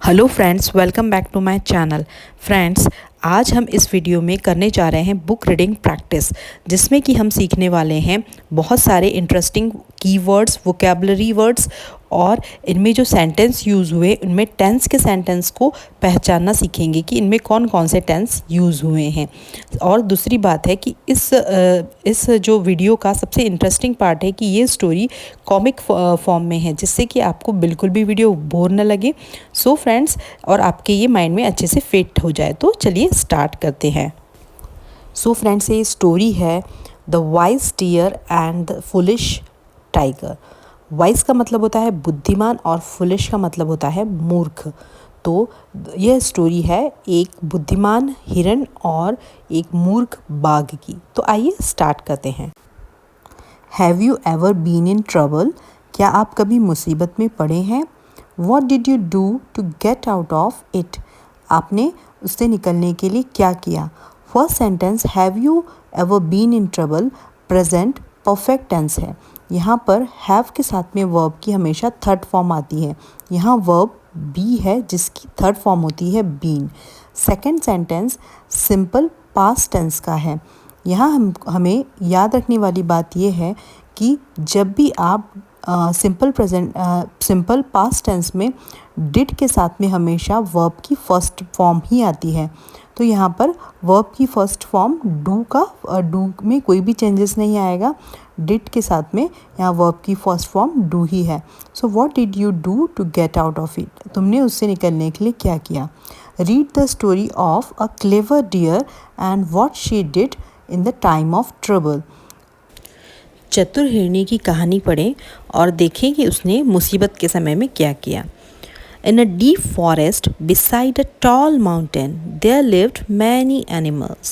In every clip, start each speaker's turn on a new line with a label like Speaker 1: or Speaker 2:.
Speaker 1: Hello friends, welcome back to my channel. Friends, आज हम इस वीडियो में करने जा रहे हैं बुक रीडिंग प्रैक्टिस, जिसमें कि हम सीखने वाले हैं बहुत सारे इंटरेस्टिंग कीवर्ड्स, वोकैबुलरी वर्ड्स और इनमें जो सेंटेंस यूज़ हुए उनमें टेंस के सेंटेंस को पहचानना सीखेंगे कि इनमें कौन कौन से टेंस यूज़ हुए हैं। और दूसरी बात है कि इस जो वीडियो का सबसे इंटरेस्टिंग पार्ट है कि ये स्टोरी कॉमिक फॉर्म में है, जिससे कि आपको बिल्कुल भी वीडियो बोर न लगे। सो फ्रेंड्स, और आपके ये माइंड में अच्छे से फिट हो जाए। तो चलिए स्टार्ट करते हैं। सो फ्रेंड्स, ये स्टोरी है the wise deer and the foolish tiger. Wise का मतलब होता है बुद्धिमान और फुलिश का मतलब होता है मूर्ख। तो यह स्टोरी है एक बुद्धिमान हिरन और एक मूर्ख बाघ की। तो आइए स्टार्ट करते हैं। Have you ever been in trouble? क्या आप कभी मुसीबत में पड़े हैं? What did you do to get out of it? आपने उससे निकलने के लिए क्या किया? First sentence have you ever been in trouble present perfect tense है। यहाँ पर हैव के साथ में वर्ब की हमेशा थर्ड फॉर्म आती है। यहाँ वर्ब बी है जिसकी थर्ड फॉर्म होती है been. Second sentence simple past tense का है। यहाँ हमें याद रखने वाली बात यह है कि जब भी आप सिंपल पास्ट टेंस में डिड के साथ में हमेशा वर्ब की फर्स्ट फॉर्म ही आती है। तो यहाँ पर वर्ब की फर्स्ट फॉर्म डू में कोई भी चेंजेस नहीं आएगा। डिड के साथ में यहाँ वर्ब की फर्स्ट फॉर्म डू ही है। So what did you do to get out of it? तुमने उससे निकलने के लिए क्या किया? Read the story of a clever deer and what she did in the time of trouble. चतुर हिरनी की कहानी पढ़ें और देखें कि उसने मुसीबत के समय में क्या किया। In a deep forest beside a tall mountain, there lived many animals.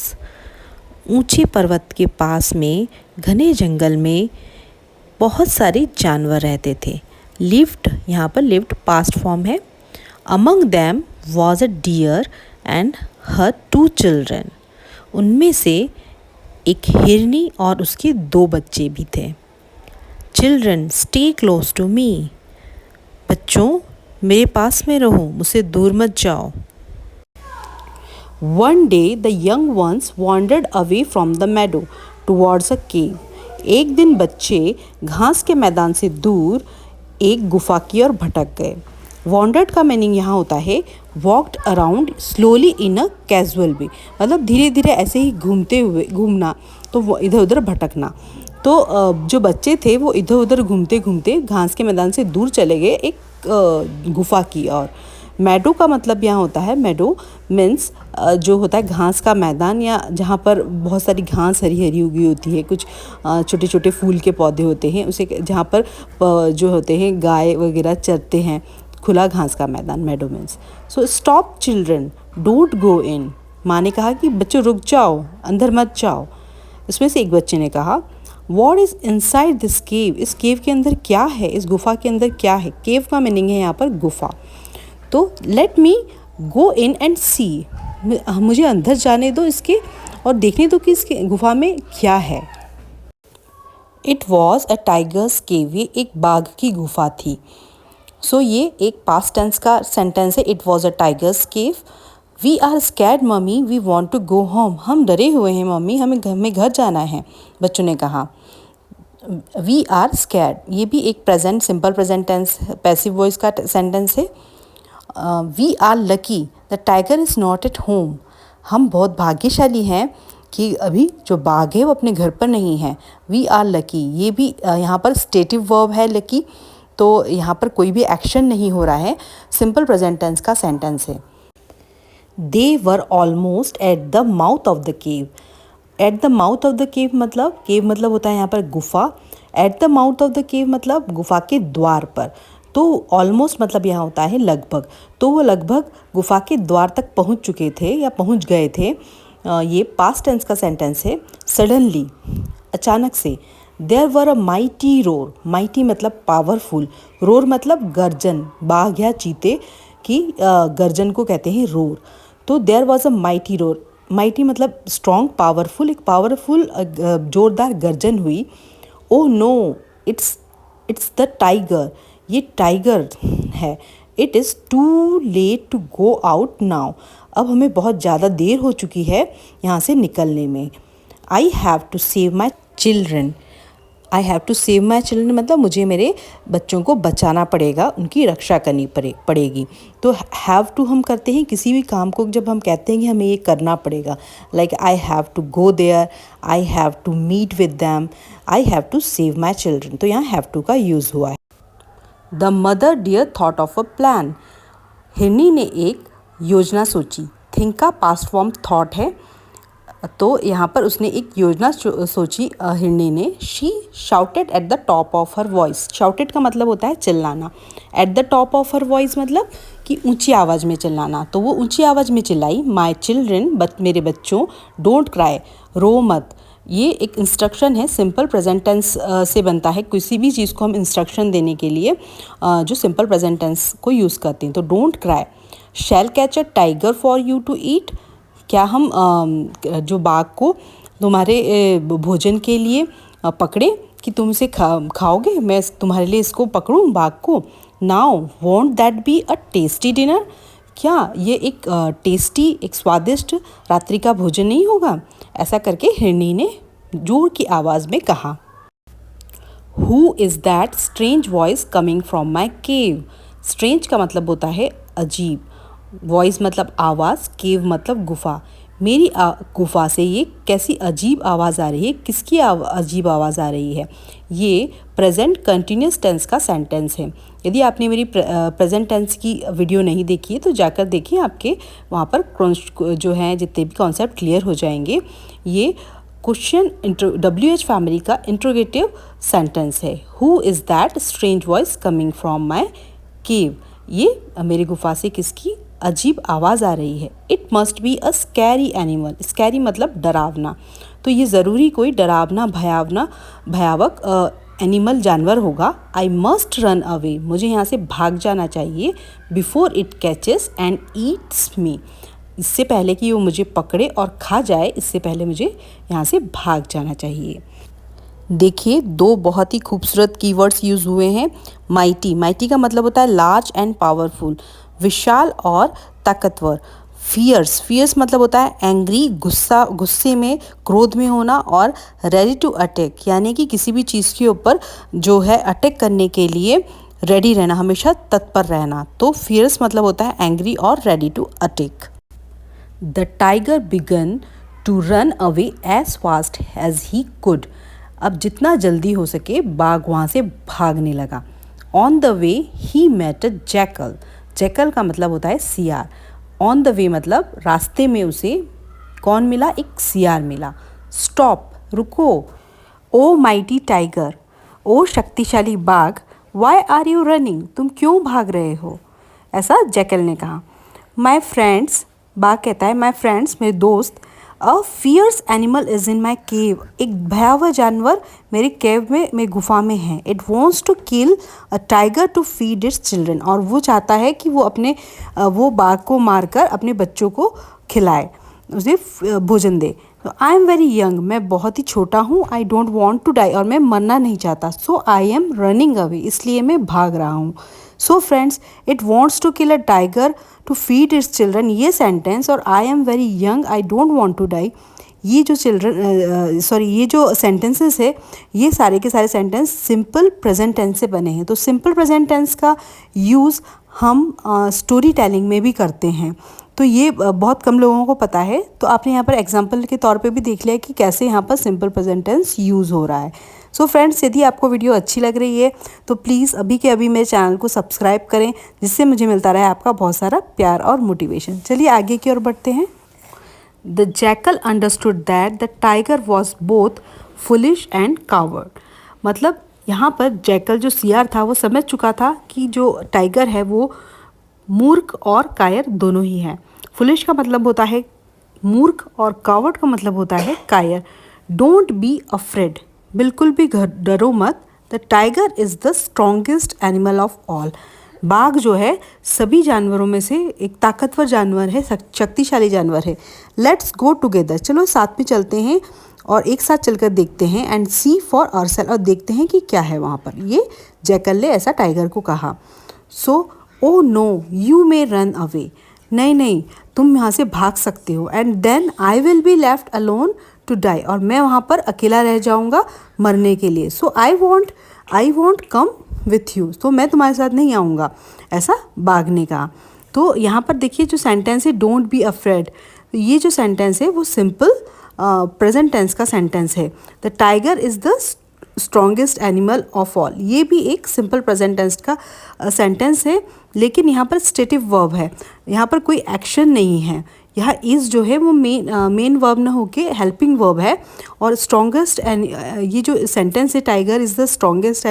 Speaker 1: ऊंचे पर्वत के पास में घने जंगल में बहुत सारे जानवर रहते थे। Lived यहाँ पर lived past form है। Among them was a deer and her 2 children. उनमें से एक हिरनी और उसके 2 बच्चे भी थे। Children, stay close to me. बच्चों, मेरे पास में रहो, मुझसे दूर मत जाओ। One day the young ones wandered away from the meadow towards a cave. एक दिन बच्चे घास के मैदान से दूर एक गुफा की ओर भटक गए। Wandered का मीनिंग यहाँ होता है walked around slowly in a casual way, मतलब धीरे धीरे ऐसे ही घूमना, तो इधर उधर भटकना। तो जो बच्चे थे वो इधर उधर घूमते घूमते घास के मैदान से दूर चले गए एक गुफा की ओर। मैडो का मतलब यहाँ होता है, मैडो मीन्स जो होता है घास का मैदान, या जहाँ पर बहुत सारी घास हरी हरी उगी होती है, कुछ छोटे छोटे फूल के पौधे होते हैं, उसे जहाँ पर जो होते हैं गाय वगैरह चरते हैं, खुला घास का मैदान meadow means. So stop children, don't go in. माँ ने कहा कि बच्चों रुक जाओ, अंदर मत जाओ। इसमें से एक बच्चे ने कहा वॉट इज़ इनसाइड दिस केव? इस केव के अंदर क्या है, इस गुफा के अंदर क्या है? केव का मीनिंग है यहाँ पर गुफा। तो let me go in and सी, मुझे अंदर जाने दो इसके और देखने दो कि इसके गुफा में क्या है। It was a tiger's cave, ये एक बाघ की गुफा थी। सो ये एक पास्ट टेंस का सेंटेंस है, it was a tiger's cave. We are scared mummy, we want to go home. हम डरे हुए हैं मम्मी, हमें घर जाना है, बच्चों ने कहा। वी आर स्कैर्ड, ये भी एक present simple present tense passive voice का सेंटेंस है। We are lucky the tiger is not at home. हम बहुत भाग्यशाली हैं कि अभी जो बाघ है वो अपने घर पर नहीं है। वी आर लकी, ये भी यहाँ पर स्टेटिव वर्ब है लकी, तो यहाँ पर कोई भी एक्शन नहीं हो रहा है, सिंपल प्रेजेंट टेंस का सेंटेंस है। They were almost at the mouth of the cave. At the mouth of the cave मतलब होता है यहाँ पर गुफा। At the mouth of the cave मतलब गुफा के द्वार पर। तो ऑलमोस्ट मतलब यहाँ होता है लगभग, तो वो लगभग गुफा के द्वार तक पहुँच चुके थे या पहुँच गए थे। ये पास्ट टेंस का सेंटेंस है। सडनली, अचानक से। There were a mighty roar, mighty मतलब पावरफुल, रोर मतलब गर्जन, बाघ या चीते की गर्जन को कहते हैं रोर। तो there was a mighty roar, mighty मतलब स्ट्रॉन्ग, पावरफुल, एक पावरफुल जोरदार गर्जन हुई। Oh no, it's the tiger, ये टाइगर है। It is too late to go out now. अब हमें बहुत ज़्यादा देर हो चुकी है यहाँ से निकलने में। I have to save my children. I have to save my children मतलब मुझे मेरे बच्चों को बचाना पड़ेगा, उनकी रक्षा करनी पड़ेगी। तो हैव टू हम करते हैं किसी भी काम को जब हम कहते हैं कि हमें ये करना पड़ेगा, like I have to go there, I have to meet with them, I have to save my children. तो यहाँ हैव टू का यूज़ हुआ है। The mother deer thought of a plan. हिरनी ने एक योजना सोची। थिंक का पास्ट फॉर्म थॉट है, तो यहाँ पर उसने एक योजना सोची हिरनी ने। She shouted at the top of her voice. Shouted का मतलब होता है चिल्लाना। At the top of her voice मतलब कि ऊंची आवाज़ में चिल्लाना। तो वो ऊंची आवाज़ में चिल्लाई, माई चिल्ड्रन, मेरे बच्चों, डोंट क्राई, रो मत। ये एक इंस्ट्रक्शन है, सिंपल प्रेजेंट टेंस से बनता है। किसी भी चीज़ को हम इंस्ट्रक्शन देने के लिए जो सिंपल प्रेजेंट टेंस को यूज़ करते हैं। तो don't cry. Shall catch a tiger for you to eat. क्या हम जो बाघ को तुम्हारे भोजन के लिए पकड़े कि तुम इसे खाओगे? मैं तुम्हारे लिए इसको पकड़ूं बाघ को। Now want that be a tasty dinner. क्या ये एक टेस्टी, एक स्वादिष्ट रात्रि का भोजन नहीं होगा? ऐसा करके हिरनी ने जोर की आवाज़ में कहा। Who is that strange voice coming from my cave. Strange का मतलब होता है अजीब, वॉइस मतलब आवाज़, केव मतलब गुफा। मेरी गुफा से ये कैसी अजीब आवाज़ आ रही है? किसकी अजीब आवाज़ आ रही है? ये प्रेजेंट कंटिन्यूस टेंस का सेंटेंस है। यदि आपने मेरी प्रेजेंट टेंस की वीडियो नहीं देखी है तो जाकर देखिए, आपके वहाँ पर जो हैं जितने भी कॉन्सेप्ट क्लियर हो जाएंगे। ये क्वेश्चन WH फैमिली का इंट्रोगेटिव सेंटेंस है। Who is that strange voice coming from my cave. ये मेरी गुफा से किसकी अजीब आवाज़ आ रही है? It must be a scary animal. Scary मतलब डरावना। तो ये ज़रूरी कोई डरावना, भयावक एनिमल, जानवर होगा। I must run away. मुझे यहाँ से भाग जाना चाहिए। Before it catches and eats me. इससे पहले कि वो मुझे पकड़े और खा जाए, इससे पहले मुझे यहाँ से भाग जाना चाहिए। देखिए, दो बहुत ही खूबसूरत कीवर्ड्स यूज़ हुए हैं। माइटी। माइटी का मतलब होता है लार्ज एंड पावरफुल, विशाल और ताकतवर। फियर्स। फियर्स मतलब होता है एंग्री, गुस्से में, क्रोध में होना। और रेडी टू अटैक यानी कि किसी भी चीज़ के ऊपर जो है अटैक करने के लिए रेडी रहना, हमेशा तत्पर रहना। तो फियर्स मतलब होता है एंग्री और ready to attack. The tiger began to run away as fast as he could. अब जितना जल्दी हो सके बाघ वहाँ से भागने लगा। On the way he met a jackal. Jackal का मतलब होता है सियार। ऑन द वे मतलब रास्ते में उसे कौन मिला? एक सियार मिला। स्टॉप, रुको। ओ माइटी टाइगर, ओ शक्तिशाली बाघ, वाई आर यू रनिंग। तुम क्यों भाग रहे हो? ऐसा जैकल ने कहा। माई फ्रेंड्स, बाघ कहता है, माई फ्रेंड्स, मेरे दोस्त, a fierce animal is in my cave. एक भयावह जानवर मेरे केव में, मेरी गुफा में है। It wants to kill a tiger to feed its children. और वो चाहता है कि वो बाघ को मारकर अपने बच्चों को खिलाए, उसे भोजन दे। तो आई एम वेरी यंग, मैं बहुत ही छोटा हूँ। I don't want to die, और मैं मरना नहीं चाहता। So I am running away, इसलिए मैं भाग रहा हूँ। So friends, it wants to kill a tiger to feed its children, ये सेंटेंस, और I am very young, I don't want to die, ये जो सेंटेंसेस है, ये सारे के सारे सेंटेंस सिंपल प्रेजेंट टेंस से बने हैं। तो सिंपल प्रेजेंट टेंस का यूज़ हम स्टोरी टेलिंग में भी करते हैं। तो ये बहुत कम लोगों को पता है। तो आपने यहाँ पर एग्जाम्पल के तौर पे भी देख लिया कि कैसे यहाँ पर सिंपल प्रेजेंट टेंस यूज़ हो रहा है। सो फ्रेंड्स, यदि आपको वीडियो अच्छी लग रही है तो प्लीज़ अभी के अभी मेरे चैनल को सब्सक्राइब करें, जिससे मुझे मिलता रहे आपका बहुत सारा प्यार और मोटिवेशन। चलिए आगे की ओर बढ़ते हैं। The jackal understood that the tiger was both foolish and coward. मतलब यहाँ पर जैकल जो सियार था वो समझ चुका था कि जो टाइगर है वो मूर्ख और कायर दोनों ही है। फुलिश का मतलब होता है मूर्ख और कावर्ड का मतलब होता है कायर। डोंट बी अफ्रेड, बिल्कुल भी डरो मत। The tiger is the strongest animal of all. बाघ जो है सभी जानवरों में से एक ताकतवर जानवर है, शक्तिशाली जानवर है। लेट्स गो टुगेदर, चलो साथ में चलते हैं और एक साथ चलकर देखते हैं। एंड सी फॉर आवरसेल्फ, और देखते हैं कि क्या है वहाँ पर। ये जैकल ने ऐसा टाइगर को कहा। So oh no you may run away, नहीं नहीं तुम यहाँ से भाग सकते हो, and then I will be left alone to die, और मैं वहाँ पर अकेला रह जाऊँगा मरने के लिए। So I want come with you, तो मैं तुम्हारे साथ नहीं आऊँगा, ऐसा भागने का। तो यहाँ पर देखिए जो सेंटेंस है डोंट बी अफ्रेड, ये जो सेंटेंस है वो सिंपल प्रेजेंट टेंस का सेंटेंस है। The tiger is the strongest animal of all, ये भी एक सिंपल प्रेजेंट टेंस का सेंटेंस है, लेकिन यहाँ पर स्टेटिव वर्ब है, यहाँ पर कोई एक्शन नहीं है। यहाँ इज़ जो है वो मेन वर्ब ना होके हेल्पिंग वर्ब है। और स्ट्रॉन्गेस्ट ये जो सेंटेंस है tiger is the strongest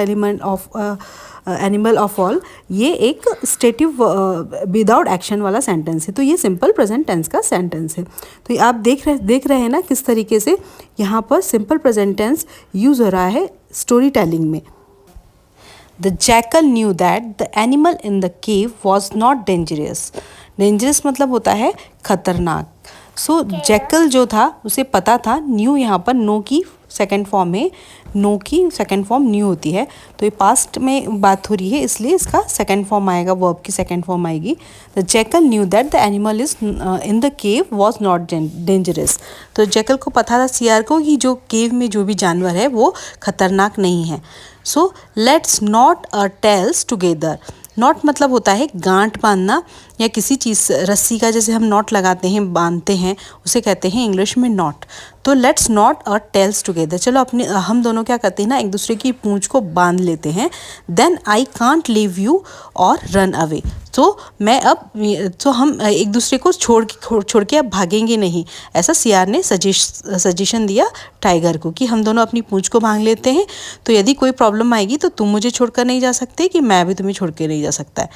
Speaker 1: animal of all, ये एक स्टेटिव विदाउट एक्शन वाला सेंटेंस है। तो ये सिंपल प्रेजेंट टेंस का सेंटेंस है। तो ये आप देख रहे हैं ना किस तरीके से यहाँ पर सिंपल प्रेजेंट टेंस यूज़ हो रहा है स्टोरी टेलिंग में। The jackal knew that the animal in the cave was not dangerous, dangerous मतलब होता है खतरनाक। सो जैकल जो था उसे पता था, न्यू यहाँ पर नो की सेकेंड फॉर्म है, नो की सेकेंड फॉर्म न्यू होती है, तो ये पास्ट में बात हो रही है इसलिए इसका सेकेंड फॉर्म आएगा, वर्ब की सेकेंड फॉर्म आएगी। The jackal knew that the animal is in the cave was not dangerous, तो जैकल को पता था सीआर को कि जो केव में जो भी जानवर है वो खतरनाक नहीं है। So let's knot a tails together, knot मतलब होता है गांठ बांधना या किसी चीज़ रस्सी का जैसे हम नॉट लगाते हैं बांधते हैं उसे कहते हैं इंग्लिश में नॉट। तो let's knot a tails together, चलो हम दोनों क्या करते हैं ना एक दूसरे की पूंछ को बांध लेते हैं। Then I can't leave you और रन अवे, तो हम एक दूसरे को छोड़ के अब भागेंगे नहीं, ऐसा सीआर ने सजेशन दिया टाइगर को कि हम दोनों अपनी पूंछ को बांध लेते हैं, तो यदि कोई प्रॉब्लम आएगी तो तुम मुझे छोड़कर नहीं जा सकते कि मैं भी तुम्हें छोड़ के नहीं जा सकता है।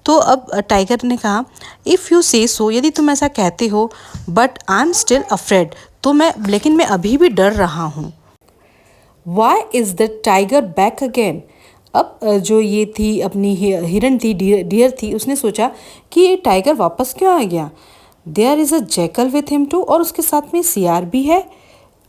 Speaker 1: तो अब टाइगर ने कहा इफ़ यू से सो, यदि तुम ऐसा कहते हो, but I am still afraid, तो लेकिन मैं अभी भी डर रहा हूँ। Why is the tiger back again, अब जो ये थी अपनी हिरन थी, डियर थी, उसने सोचा कि ये टाइगर वापस क्यों आ गया। There is a jackal with him too, और उसके साथ में सीआर भी है।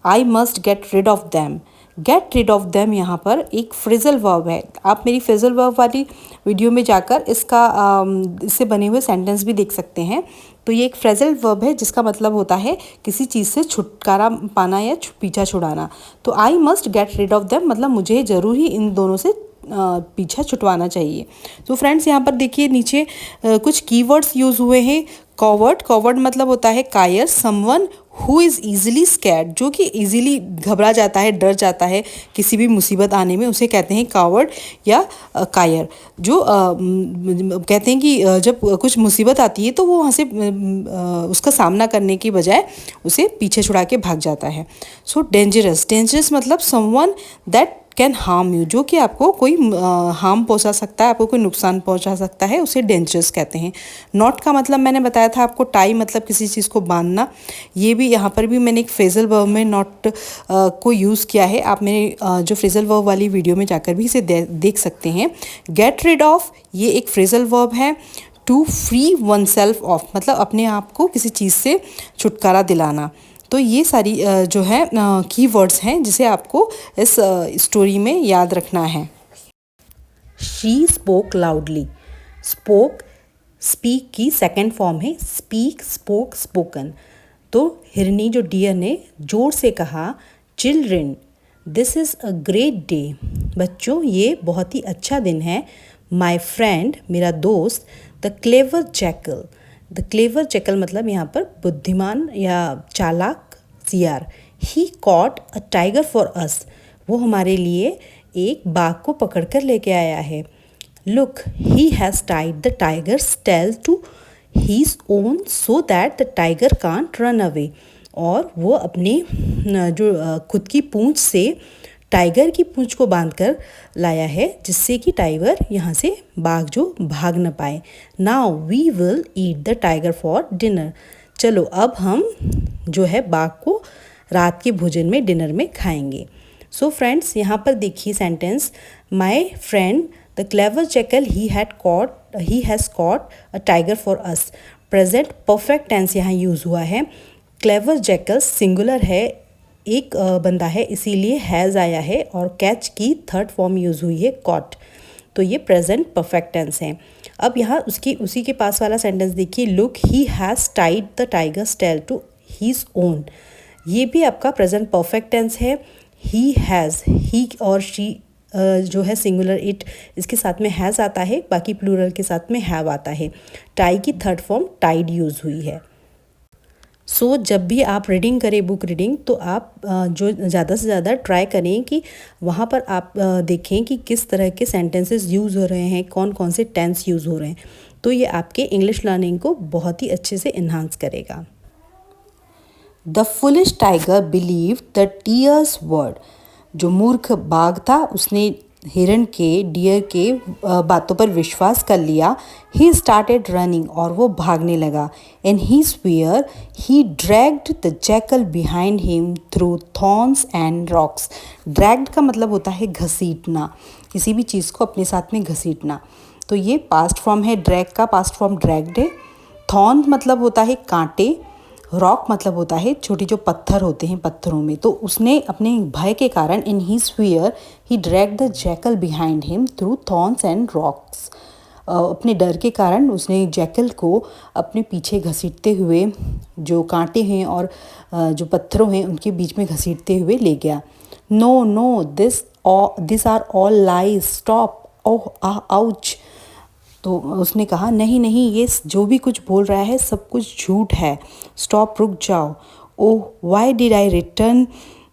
Speaker 1: I must get rid of them, get rid of them यहाँ पर एक फ्रेजल वर्ब है। आप मेरी फ्रेजल वर्ब वाली वीडियो में जाकर इससे बने हुए सेंटेंस भी देख सकते हैं। तो ये एक फ्रेजल वर्ब है जिसका मतलब होता है किसी चीज़ से छुटकारा पाना या पीछा छुड़ाना। तो I must get rid of them मतलब मुझे ज़रूर ही इन दोनों से पीछा छुटवाना चाहिए। तो फ्रेंड्स यहाँ पर देखिए नीचे कुछ कीवर्ड्स यूज़ हुए हैं। कॉवर्ड मतलब होता है कायर, someone who is easily scared, जो कि ईजिली घबरा जाता है, डर जाता है किसी भी मुसीबत आने में, उसे कहते हैं कावर्ड या कायर। जो कहते हैं कि जब कुछ मुसीबत आती है तो वो वहाँ से उसका सामना करने की बजाय उसे पीछे छुड़ा के भाग जाता है। सो डेंजरस मतलब someone that can harm you, जो कि आपको कोई हार्म पहुंचा सकता है, आपको कोई नुकसान पहुंचा सकता है, उसे डेंजरस कहते हैं। नॉट का मतलब मैंने बताया था आपको, टाई मतलब किसी चीज़ को बांधना, ये भी यहाँ पर भी मैंने एक फ्रेजल वर्ब में नॉट को यूज़ किया है। आप मेरे जो फ्रेजल वर्ब वाली वीडियो में जाकर भी इसे देख सकते हैं। गेट रिड ऑफ ये एक फ्रेजल वर्ब है। To free oneself of मतलब अपने आप को किसी चीज़ से छुटकारा दिलाना। तो ये सारी जो है कीवर्ड्स हैं जिसे आपको इस स्टोरी में याद रखना है। शी स्पोक लाउडली, स्पीक की सेकेंड फॉर्म है स्पीक, स्पोक, स्पोकन। तो हिरनी जो डियर ने जोर से कहा children this is a great day, बच्चों ये बहुत ही अच्छा दिन है। माई फ्रेंड मेरा दोस्त, the clever jackal, the clever jackal मतलब यहाँ पर बुद्धिमान या चालाक CR. He cot a tiger for अस, वो हमारे लिए एक बाघ को पकड़ कर लेके आया है। Look he has tied the tiger's tail to his own so that the tiger can't run away, और वो अपने जो खुद की पूंछ से टाइगर की पूंछ को बांधकर लाया है जिससे कि टाइगर यहाँ से बाघ जो भाग न पाए। Now we will eat the tiger for dinner, चलो अब हम जो है बाघ को रात के भोजन में डिनर में खाएंगे। सो फ्रेंड्स यहाँ पर देखिए sentence, my friend the clever jackal he has caught a tiger for us. Present perfect tense यहाँ यूज़ हुआ है। क्लेवर जैकल सिंगुलर है, एक बंदा है इसीलिए हैज़ आया है, और कैच की थर्ड फॉर्म यूज़ हुई है कॉट। तो ये प्रेजेंट परफेक्ट टेंस है। अब यहाँ उसी के पास वाला सेंटेंस देखिए, look he has tied the tiger's tail to his own. ये भी आपका प्रेजेंट परफेक्ट टेंस है। ही हैज़, ही और शी जो है सिंगुलर इट, इसके साथ में हैज़ आता है, बाकी प्लूरल के साथ में हैव आता है। टाई की थर्ड फॉर्म टाइड यूज़ हुई है। सो जब भी आप रीडिंग करें बुक रीडिंग, तो आप जो ज़्यादा से ज़्यादा ट्राई करें कि वहाँ पर आप देखें कि किस तरह के सेंटेंसेस यूज़ हो रहे हैं, कौन कौन से टेंस यूज़ हो रहे हैं। तो ये आपके इंग्लिश लर्निंग को बहुत ही अच्छे से इन्हांस करेगा। The foolish tiger believe the dears word. जो मूर्ख बाघ था उसने हिरण के, डियर के बातों पर विश्वास कर लिया। ही स्टार्टेड रनिंग, और वो भागने लगा। In his fear he dragged the jackal behind him through thorns and rocks. Dragged का मतलब होता है घसीटना, किसी भी चीज़ को अपने साथ में घसीटना। तो ये पास्ट फॉर्म है, ड्रैग का पास्ट फॉर्म ड्रैग्ड है। थॉर्न मतलब होता है कांटे, रॉक मतलब होता है छोटे जो पत्थर होते हैं पत्थरों में। तो उसने अपने भय के कारण, in his fear he drag the jackal behind him through thorns and rocks. अपने डर के कारण उसने जैकल को अपने पीछे घसीटते हुए, जो कांटे हैं और जो पत्थरों हैं उनके बीच में घसीटते हुए ले गया। No no, this are all lies, stop, oh ouch. तो उसने कहा नहीं नहीं, ये जो भी कुछ बोल रहा है सब कुछ झूठ है, स्टॉप, रुक जाओ। Oh why did I return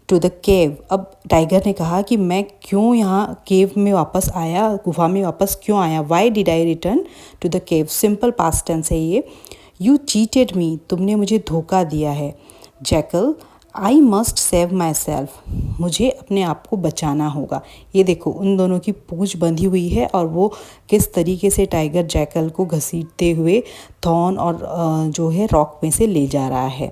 Speaker 1: to the cave. अब टाइगर ने कहा कि मैं क्यों यहाँ केव में वापस आया, गुफा में वापस क्यों आया। Why did I return to the cave, simple past tense है ये। यू चीटेड मी, तुमने मुझे धोखा दिया है। Jackal, I must save my self, मुझे अपने आप को बचाना होगा। ये देखो उन दोनों की पूंछ बंधी हुई है और वो किस तरीके से टाइगर जैकल को घसीटते हुए थॉर्न और जो है रॉक में से ले जा रहा है।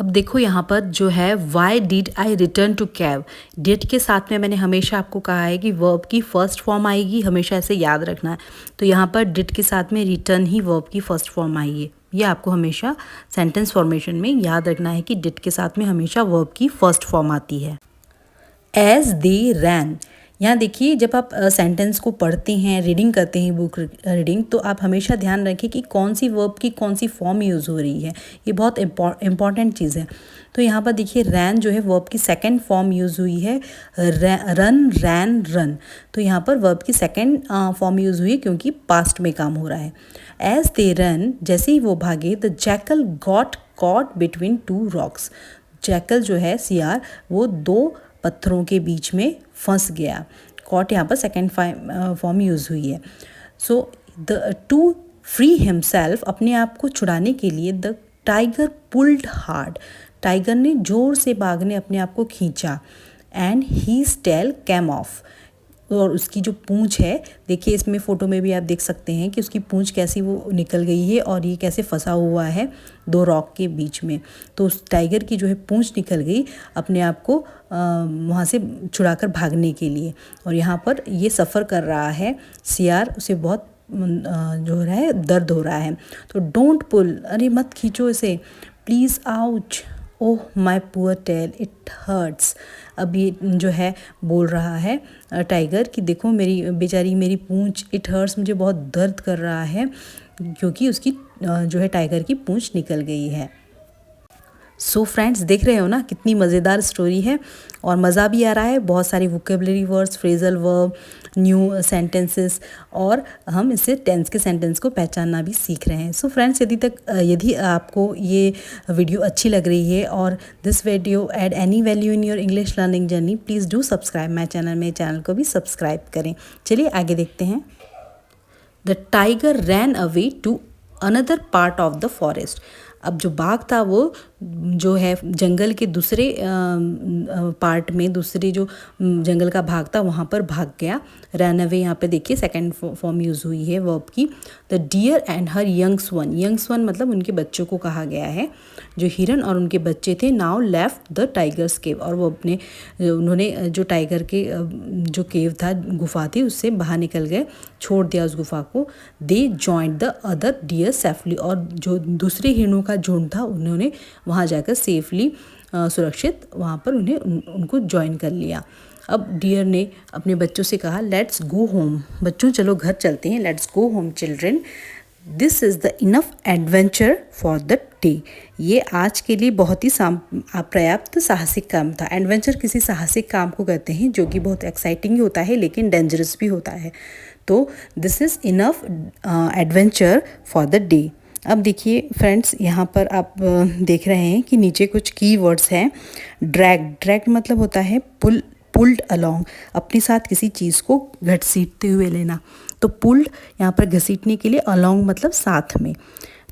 Speaker 1: अब देखो यहाँ पर जो है why did I return to cave, did के साथ में मैंने हमेशा आपको कहा है कि वर्ब की फर्स्ट फॉर्म आएगी, हमेशा ऐसे याद रखना है। तो यहाँ पर डिड के साथ में रिटर्न ही वर्ब की फर्स्ट फॉर्म आई है। ये आपको हमेशा सेंटेंस फॉर्मेशन में याद रखना है कि डिड के साथ में हमेशा वर्ब की फर्स्ट फॉर्म आती है। एज दे रैन, यहाँ देखिए जब आप सेंटेंस को पढ़ते हैं, रीडिंग करते हैं बुक रीडिंग, तो आप हमेशा ध्यान रखें कि कौन सी वर्ब की कौन सी फॉर्म यूज़ हो रही है। ये बहुत इंपॉर्टेंट चीज़ है। तो यहाँ पर देखिए रैन जो है वर्ब की सेकंड फॉर्म यूज़ हुई है, रन, रैन, रन। तो यहाँ पर वर्ब की सेकंड फॉर्म यूज़ हुई है क्योंकि पास्ट में काम हो रहा है। एज दे रन, जैसे ही वो भागे, the jackal got caught between two rocks. Jackal जो है सियार, वो दो पत्थरों के बीच में फंस गया। कॉट यहाँ पर सेकेंड फॉर्म यूज़ हुई है। So the to free himself, अपने आप को छुड़ाने के लिए, the tiger pulled hard, tiger ने जोर से बाघ ने अपने आप को खींचा। And his tail came off, और उसकी जो पूंछ है, देखिए इसमें फ़ोटो में भी आप देख सकते हैं कि उसकी पूंछ कैसी वो निकल गई है और ये कैसे फंसा हुआ है दो रॉक के बीच में। तो उस टाइगर की जो है पूंछ निकल गई अपने आप को वहाँ से छुड़ाकर भागने के लिए। और यहाँ पर ये सफ़र कर रहा है सियार, उसे बहुत जो हो रहा है दर्द हो रहा है। तो डोंट पुल, अरे मत खींचो इसे, please ouch, oh my poor tail, it hurts. अब ये जो है बोल रहा है टाइगर कि देखो मेरी बेचारी मेरी पूंछ, इट हर्ट्स, मुझे बहुत दर्द कर रहा है, क्योंकि उसकी जो है टाइगर की पूंछ निकल गई है। सो फ्रेंड्स, देख रहे हो ना कितनी मज़ेदार स्टोरी है और मज़ा भी आ रहा है। बहुत सारी vocabulary words, phrasal verb, new sentences, और हम इससे टेंस के सेंटेंस को पहचानना भी सीख रहे हैं। सो फ्रेंड्स, यदि आपको ये वीडियो अच्छी लग रही है और this video add any value in your English learning journey, please do subscribe my channel. मेरे चैनल को भी सब्सक्राइब करें। चलिए आगे देखते हैं। The tiger ran away to another part of the forest. अब जो बाघ था वो जो है जंगल के दूसरे पार्ट में, दूसरे जो जंगल का भाग था वहाँ पर भाग गया। रन अवे यहाँ पे देखिए सेकंड फॉर्म यूज़ हुई है वर्ब की। The deer and her youngs one, youngs one मतलब उनके बच्चों को कहा गया है। जो हिरन और उनके बच्चे थे, नाउ लेफ्ट द टाइगर्स केव, और वो उन्होंने जो टाइगर के जो केव था, गुफा थी, उससे बाहर निकल गए, छोड़ दिया उस गुफा को। They joined the other deer safely, और जो दूसरे हिरणों का झुंड था उन्होंने वहाँ जाकर सेफली सुरक्षित वहाँ पर उनको ज्वाइन कर लिया। अब डियर ने अपने बच्चों से कहा लेट्स गो होम, बच्चों चलो घर चलते हैं, let's go home children, this is the enough adventure for the day. ये आज के लिए बहुत ही पर्याप्त साहसिक काम था। एडवेंचर किसी साहसिक काम को कहते हैं जो कि बहुत एक्साइटिंग होता है लेकिन डेंजरस भी होता है। तो this is enough adventure for the day. अब देखिए फ्रेंड्स, यहाँ पर आप देख रहे हैं कि नीचे कुछ की वर्ड्स हैं। ड्रैग मतलब होता है पुल्ड अलोंग, अपने साथ किसी चीज़ को घसीटते हुए लेना। तो पुल्ड यहाँ पर घसीटने के लिए, अलोंग मतलब साथ में।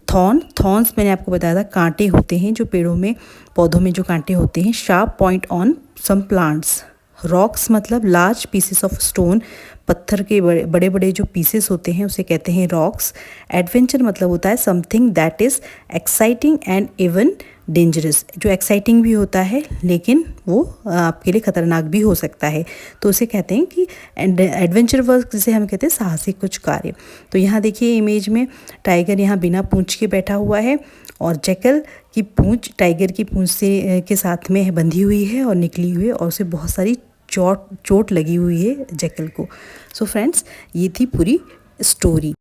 Speaker 1: थॉर्न्स मैंने आपको बताया था कांटे होते हैं जो पेड़ों में, पौधों में जो कांटे होते हैं। Sharp point on some plants. Rocks मतलब लार्ज पीसेस ऑफ स्टोन, पत्थर के बड़े बड़े जो पीसेस होते हैं उसे कहते हैं रॉक्स। एडवेंचर मतलब होता है something that is exciting and even dangerous, जो एक्साइटिंग भी होता है लेकिन वो आपके लिए ख़तरनाक भी हो सकता है। तो उसे कहते हैं कि एडवेंचर वर्क, जिसे हम कहते हैं साहसिक कुछ कार्य। तो यहाँ देखिए इमेज में टाइगर यहाँ बिना पूंछ के बैठा हुआ है और जैकल की पूंछ टाइगर की पूंछ से के साथ में बंधी हुई है और निकली हुई है और उसे बहुत सारी चोट लगी हुई है जैकल को। सो फ्रेंड्स, ये थी पूरी स्टोरी।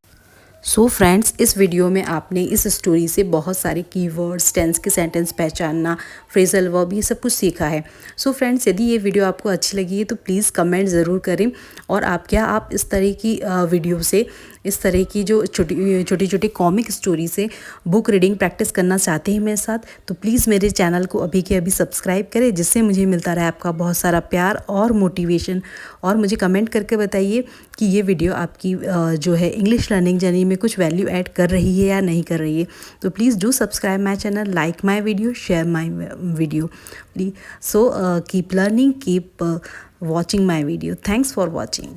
Speaker 1: सो फ्रेंड्स, इस वीडियो में आपने इस स्टोरी से बहुत सारे कीवर्ड्स, टेंस के सेंटेंस पहचानना, फ्रेजल वर्ब, ये सब कुछ सीखा है। सो फ्रेंड्स, यदि ये वीडियो आपको अच्छी लगी है तो प्लीज़ कमेंट ज़रूर करें। और आप इस तरह की वीडियो से, इस तरह की जो छोटी छोटी कॉमिक स्टोरी से बुक रीडिंग प्रैक्टिस करना चाहते हैं मेरे साथ, तो प्लीज़ मेरे चैनल को अभी के अभी सब्सक्राइब करें, जिससे मुझे मिलता रहे आपका बहुत सारा प्यार और मोटिवेशन। और मुझे कमेंट करके बताइए कि ये वीडियो आपकी जो है इंग्लिश लर्निंग जर्नी में कुछ वैल्यू ऐड कर रही है या नहीं कर रही है। तो please do subscribe my channel, like my video, share my video please. So keep learning, keep watching my video. Thanks for watching.